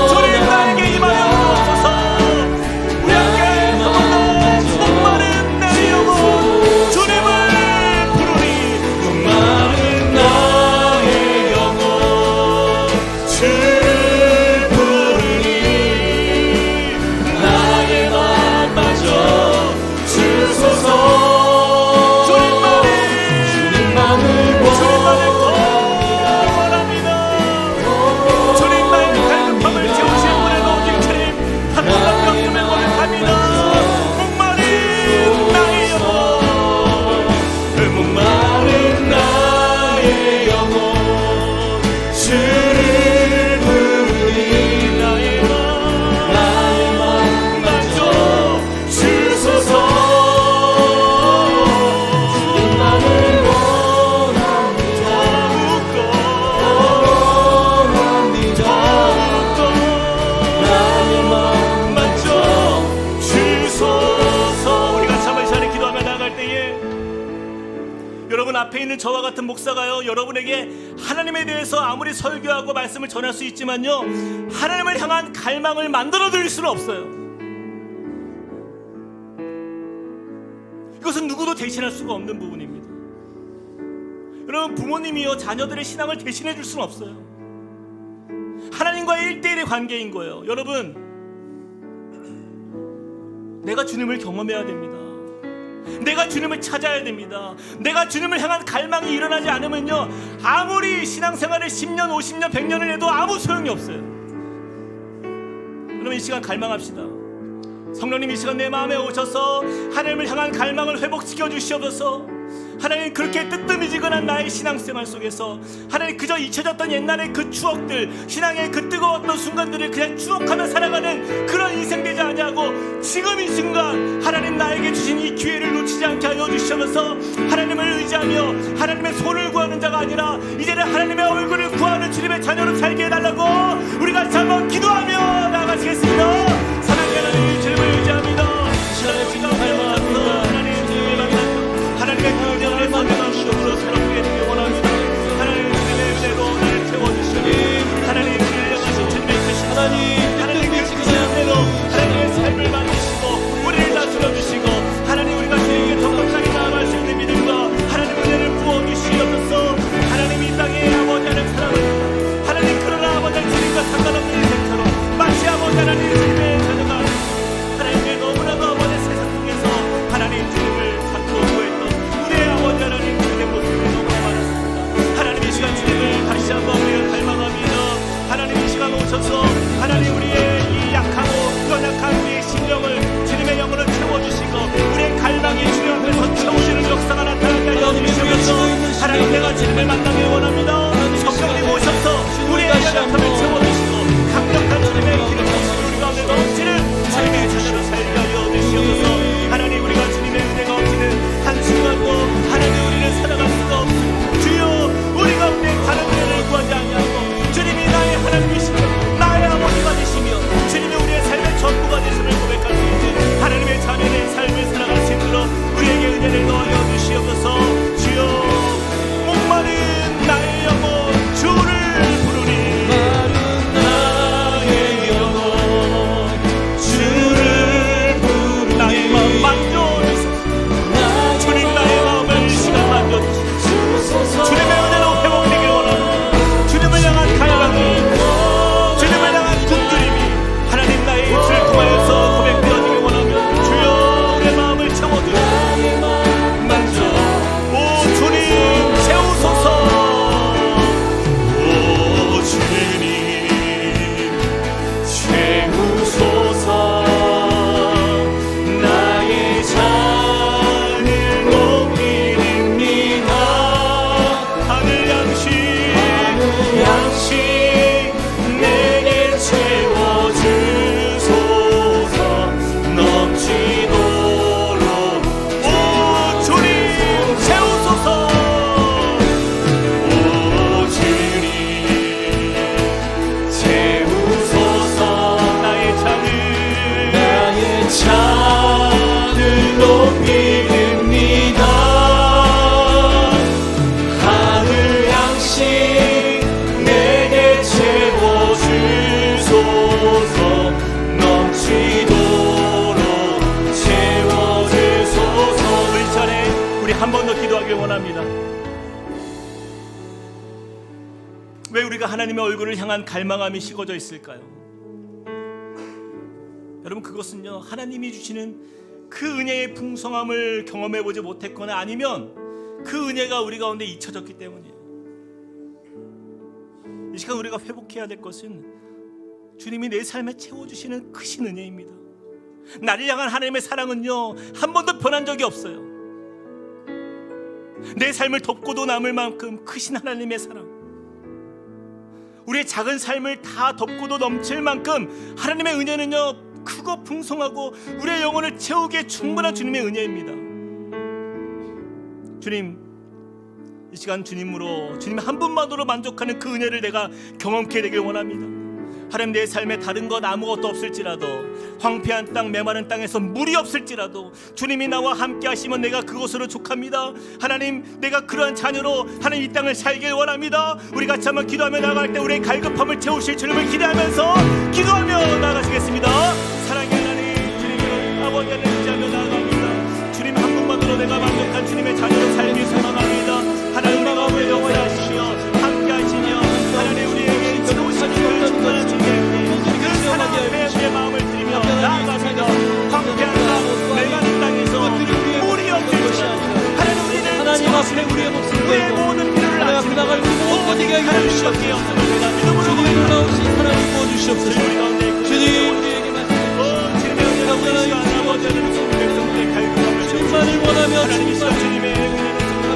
주님 나에게 임하여 주옵소서. 우리 함께 한 번 더 목마른 내 영혼 주님을 부르니 목마른 나의 영혼 주를 부르니 나의 마음마저 주소서. 주님만을 원합니다. 주님 나의 갈급함을 채우실 분의 오직 주님 한 번밖에 없음을 고백합니다. 목마른 나의 영혼 목마른 나의 영혼 주를 부르니 나의 마음마저 주소서. 주님만을 원합니다. 나의 마음마저 주소서. 우리가 참 이 시간에 기도하며 나아갈 때에 여러분 앞에 있는 저와 같은 목사가요 여러분에게 하나님에 대해서 아무리 설교하고 말씀을 전할 수 있지만요 하나님을 향한 갈망을 만들어 드릴 수는 없어요. 이것은 누구도 대신할 수가 없는 부분입니다. 여러분 부모님이요 자녀들의 신앙을 대신해 줄 수는 없어요. 하나님과의 1대1의 관계인 거예요. 여러분 내가 주님을 경험해야 됩니다. 내가 주님을 찾아야 됩니다. 내가 주님을 향한 갈망이 일어나지 않으면요 아무리 신앙생활을 10년, 50년, 100년을 해도 아무 소용이 없어요. 여러분 이 시간 갈망합시다. 성령님 이 시간 내 마음에 오셔서 하나님을 향한 갈망을 회복시켜 주시옵소서. 하나님 그렇게 뜨뜻미지근한 나의 신앙생활 속에서 하나님 그저 잊혀졌던 옛날의 그 추억들 신앙의 그 뜨거웠던 순간들을 그냥 추억하며 살아가는 그런 인생 되지 아니하고 지금 이 순간 하나님 나에게 주신 이 기회를 놓치지 않게 하여 주시면서 하나님을 의지하며 하나님의 손을 구하는 자가 아니라 이제는 하나님의 얼굴을 구하는 주님의 자녀로 살게 해달라고 우리가 다시 한번 기도하며 나가시겠습니다. 사랑하는 하나님 주님을 의지합니다. 하나님 하나님의 그 은혜를 선명한 믿음으로 새롭게 되기 원합니다. 하나님 주님의 은혜로 나를 채워주시니 하나님 주님의 영하신 주님의 주님을 만나길 원합니다. 성령님 오셔서 우리의 연약함을 채워주시고 강력한 주님의 기름 부으심이 우리 가운데 넘치는 주님의 자녀로 살게 하여 주시옵소서. 하나님, 우리가 주님의 은혜가 없이는 한순간도 하나님 우리를 살아갈 수가 없습니다. 주여, 우리 가운데 다른 은혜를 구하지 아니하고 주님이 나의 하나님이시며 나의 아버지가 되시며 주님이 우리의 삶의 전부가 되심을 고백할 수 있는 하나님의 자녀의 삶을 살아갈 수 있도록 우리에게 은혜를 넣어 주시옵소서. 주여, 목마른 나의 영혼 주를 부르니 나의 영혼 주를 부르니 나의 마음 만져주소서. 주님, 나의 마음을 이 시간 만져주소서. 주님의 은혜로 회복되길 원합니다. 주님을 향한 갈망이, 주님을 향한 굶주림이 하나님 나의 입술을 통하여서 고백되어지길 원하며 주여, 우리의 마음을 채워주소서. 만져, 오 주님 채우소서. 오 주님 채우소서. 나의 잔을 높이립니다. 하늘 양식 내게 채워주소서. 넘치도록 오 주님 채우소서. 오 주님 채우소서. 나의 잔을 높이립니다. 하늘 양식 내게 채워주소서. 넘치도록 채워주소서. 우리 전에 우리 한 번 더 기도하길 원합니다. 왜 우리가 하나님의 얼굴을 향한 갈망함이 식어져 있을까요? 여러분, 그것은요, 하나님이 주시는 그 은혜의 풍성함을 경험해보지 못했거나 아니면 그 은혜가 우리 가운데 잊혀졌기 때문이에요. 이 시간 우리가 회복해야 될 것은 주님이 내 삶에 채워주시는 크신 은혜입니다. 나를 향한 하나님의 사랑은요, 한 번도 변한 적이 없어요. 내 삶을 덮고도 남을 만큼 크신 하나님의 사랑, 우리의 작은 삶을 다 덮고도 넘칠 만큼 하나님의 은혜는요, 크고 풍성하고 우리의 영혼을 채우기에 충분한 주님의 은혜입니다. 주님, 이 시간 주님으로, 주님 한 분만으로 만족하는 그 은혜를 내가 경험케 되길 원합니다. 하나님, 내 삶에 다른 것 아무것도 없을지라도, 황폐한 땅 메마른 땅에서 물이 없을지라도 주님이 나와 함께 하시면 내가 그것으로 족합니다. 하나님, 내가 그러한 자녀로 하나님 이 땅을 살길 원합니다. 우리 같이 한번 기도하며 나아갈 때 우리의 갈급함을 채우실 주님을 기대하면서 기도하며 나아가시겠습니다. 사랑의 하나님, 주님을 아버지 안에 의지하며 나아갑니다. 주님 한 분만으로 내가 만족한 주님의 자녀로 살기 소망합니다. 하나님, 우리 가운데 영원히 하시며 함께 하시며 하나님 우리에게 채우시는 그 충만한 주님께 그 사랑의 우리의 마음을 드리며 나아갑니다. 황폐한 땅 메마른 땅에서 물이 없을지라도 하나님, 우리는 하나님 앞에 우리의 목숨을 우리의 걸고 모든 길을 하나님 앞에 나갈 모든 되게 하여 주시옵소서. 주님 놀라우신 하나님 부어주시옵소서. 주님 우리에게 주님만을 원하며 주님만을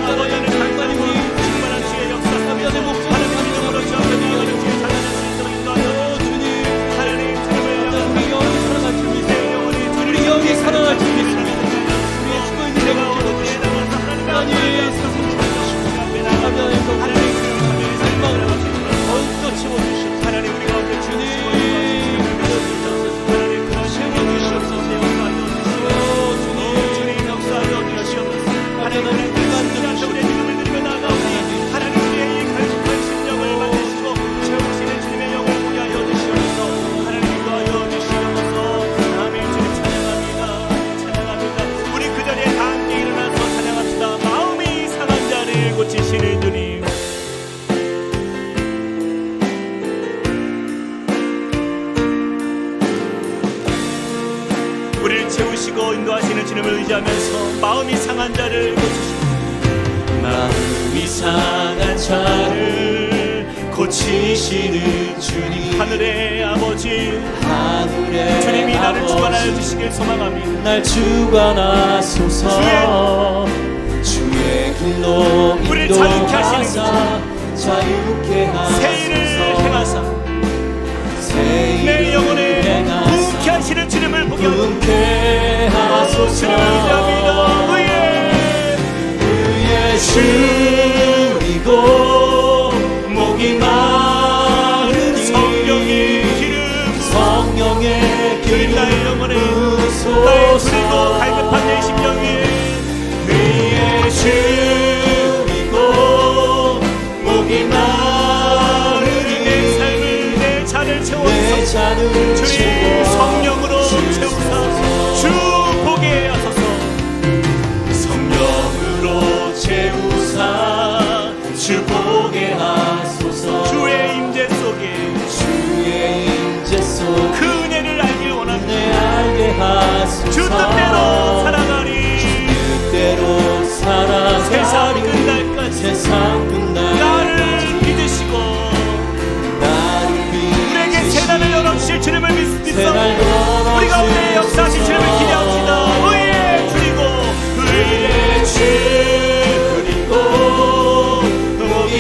아버지는 당만이 우리 충만한 주의 역사 하면의 목숨을 믿음으로 주옵소서. 주님 하나님, 우리 영이 살아갈 줄 믿습니다. 우리 영이 살아갈 줄 믿습니다. 우리의 죽어 있는 영혼을 하나님의 세상을 하면에서 우리의 생명을 더욱더 채워주시옵소서. 하나님, 우리 가운데 주님 주님 역사하여 주시옵소서. 하나님, 우리의 믿음을 드리며 나아가오니 하나님, 우리의 이 간직한 심령을 만드시고 채우시는 주님의 영을 보게 하여 주시옵소서. 하나님, 인도하여 주시옵소서. 아멘. 주님 찬양합니다. 찬양합니다. 우리 그 자리에 다 함께 일어나서 찬양합시다. 마음이 상한 자를 고치시는 주님. 우리를 채우시고 인도하시는 주님을 의지하면서 마음이 상한 자를 고치시고, 마음이 상한 자를 고치시는 주님, 하늘의 아버지, 하늘의 주님이 나를 아버지, 주관하여 주시길 소망합니다. 날 주관하소서. 주의 길로 우리를 자유케 하시는 자유케 새 일을 행하사 내 영혼에 부흥케 하시는 주님을 보게 하소서. 주님을 위함이다. 의의 주이고 목이 마르니 성령의 기름 나의 영혼에 나의 주리고 갈급한 내 심령이 의의 주이고 목이 마르니 내 삶을 내 잔을 채워주소서. 주님 성령으로 채우사 주 보게 하소서. 성령으로 채우사 주 보게 하소서. 주의 임재 속에 그 은혜를 알길 원합니다. 알게 하소서. 주 뜻대로 살아가리. 세상 끝날까지 나를 믿으시고 우리에게 재난을 열어주실 주님을 믿습니다. 우리 가운데 역사하실 주님을 기대합시다. 의의 주리고 의의 주리고 목이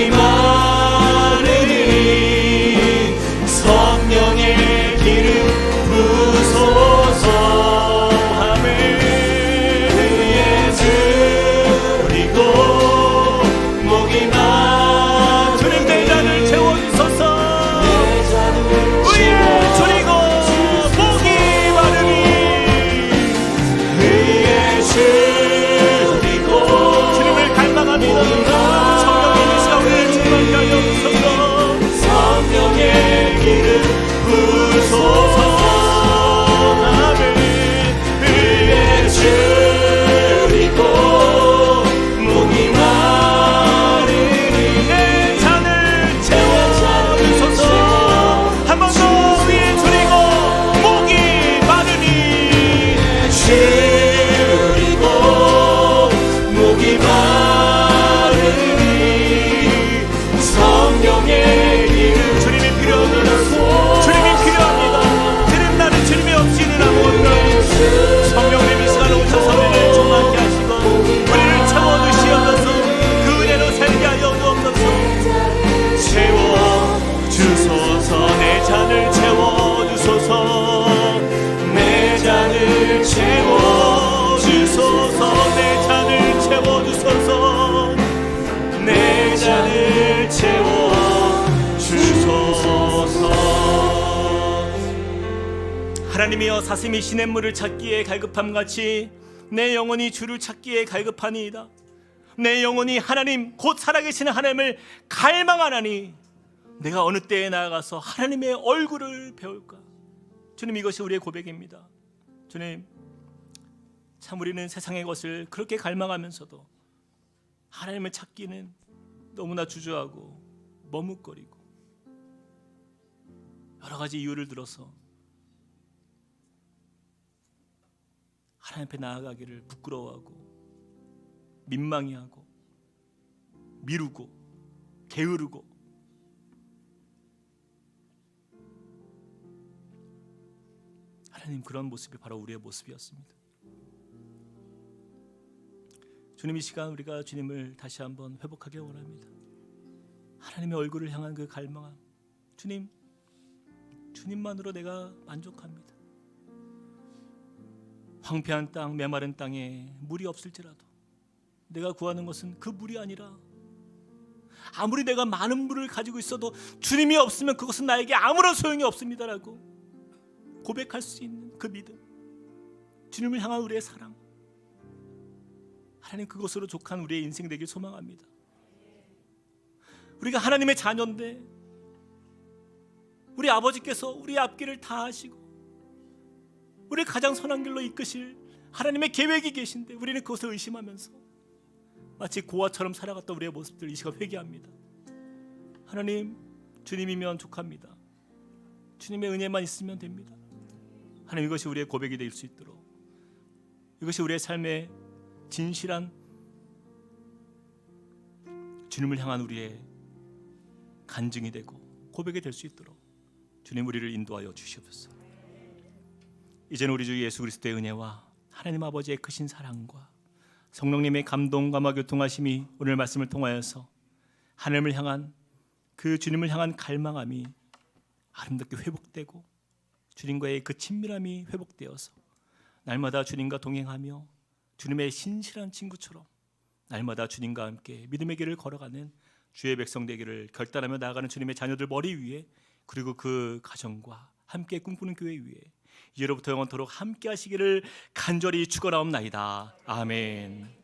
마르니 성령의 기름 부소서. 아멘. 의의 주리고 목이 마르니 주님 내 잔을 채워주소서. 의의 주리고 목이 마르니 의의 주리고 주님을 갈망합니다. 성령의 시간 우리를 충만케 하여 주소서. 성령의 기름 부소서. 아멘. 의의 주리고 목이 마르니 내 잔을 채워주소서. 한 번 더 위에 주리고 목이 마르니 주리고 목이 마르니 성령의 기름 주님이 필요합니다. 주님이 필요합니다. 주님 나는 주님이 없이는 아무것도. 성령님 이 시간에 오셔서 우리를 충만케 하시고 우리를 채워주시옵소서. 그 은혜로 살게 하여 주옵소서. 채워주소서. 내 잔을 채워주소서. 내 잔을 채워주소서. 내 잔을 채워주소서. 내 잔을 채워주소서. 하나님이여 사슴이 시냇물을 찾기에 갈급함같이 내 영혼이 주를 찾기에 갈급하니이다. 내 영혼이 하나님 곧 살아계시는 하나님을 갈망하나니 내가 어느 때에 나아가서 하나님의 얼굴을 배울까. 주님 이것이 우리의 고백입니다. 주님 참 우리는 세상의 것을 그렇게 갈망하면서도 하나님을 찾기는 너무나 주저하고 머뭇거리고 여러 가지 이유를 들어서 하나님 앞에 나아가기를 부끄러워하고 민망해하고 미루고 게으르고 하나님 그런 모습이 바로 우리의 모습이었습니다. 주님 이 시간 우리가 주님을 다시 한번 회복하기 원합니다. 하나님의 얼굴을 향한 그 갈망함. 주님, 주님만으로 내가 만족합니다. 황폐한 땅, 메마른 땅에 물이 없을지라도 내가 구하는 것은 그 물이 아니라 아무리 내가 많은 물을 가지고 있어도 주님이 없으면 그것은 나에게 아무런 소용이 없습니다라고 고백할 수 있는 그 믿음, 주님을 향한 우리의 사랑, 하나님 그것으로 족한 우리의 인생 되길 소망합니다. 우리가 하나님의 자녀인데 우리 아버지께서 우리의 앞길을 다 하시고 우리를 가장 선한 길로 이끄실 하나님의 계획이 계신데 우리는 그것을 의심하면서 마치 고아처럼 살아갔던 우리의 모습들 이 시간 회개합니다. 하나님, 주님이면 족합니다. 주님의 은혜만 있으면 됩니다. 하나님 이것이 우리의 고백이 될 수 있도록, 이것이 우리의 삶의 진실한 주님을 향한 우리의 간증이 되고 고백이 될 수 있도록 주님 우리를 인도하여 주시옵소서. 이제는 우리 주 예수 그리스도의 은혜와 하나님 아버지의 크신 사랑과 성령님의 감동, 감화, 교통하심이 오늘 말씀을 통하여서 하나님을 향한 그 주님을 향한 갈망함이 아름답게 회복되고 주님과의 그 친밀함이 회복되어서 날마다 주님과 동행하며 주님의 신실한 친구처럼 날마다 주님과 함께 믿음의 길을 걸어가는 주의 백성 되기를 결단하며 나아가는 주님의 자녀들 머리 위에, 그리고 그 가정과 함께 꿈꾸는 교회 위에 이제로부터 영원토록 함께 하시기를 간절히 축원하옵나이다. 아멘.